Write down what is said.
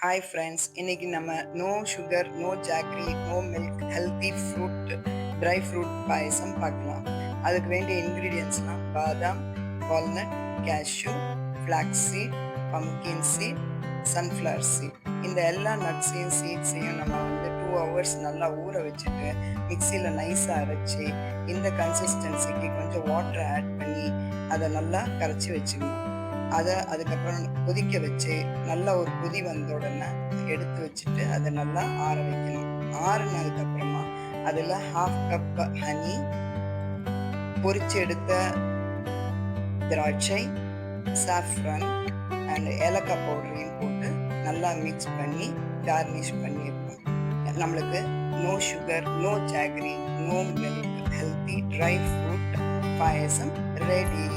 Hi friends, இன்னைக்கு நம்ம no sugar, no jaggery, no milk, healthy fruit, dry fruit பாயசம் பார்க்கலாம். அதுக்கு வேண்டிய இன்க்ரீடியன்ட்ஸ்லாம் பாதாம், walnut, cashew, flax seed, pumpkin seed, sunflower seed. இந்த எல்லா நட்ஸையும் சீட்ஸையும் நம்ம 2 ஹவர்ஸ் நல்லா ஊற வச்சுட்டு மிக்சியில் நைஸாக அரைச்சி இந்த கன்சிஸ்டன்சிக்கு கொஞ்சம் வாட்டர் ஆட் பண்ணி அதை நல்லா கரைச்சி வச்சுக்கணும். அதுக்கப்புறம் கொதிக்க வச்சு நல்லா ஒரு கொதி வந்த உடனே எடுத்து வச்சுட்டு அதை நல்லா ஆற வைக்கணும். ஆறுனதுக்கப்புறமா அதில் 1/2 கப் ஹனி, பொரிச்சு எடுத்த திராட்சை, சாஃப்ரான் அண்ட் ஏலக்காய் பவுடரையும் போட்டு நல்லா மிக்ஸ் பண்ணி கார்னிஷ் பண்ணியிருக்கோம். நம்மளுக்கு no sugar, no jaggery, no milk, healthy dry fruit பாயசம் ரெடி.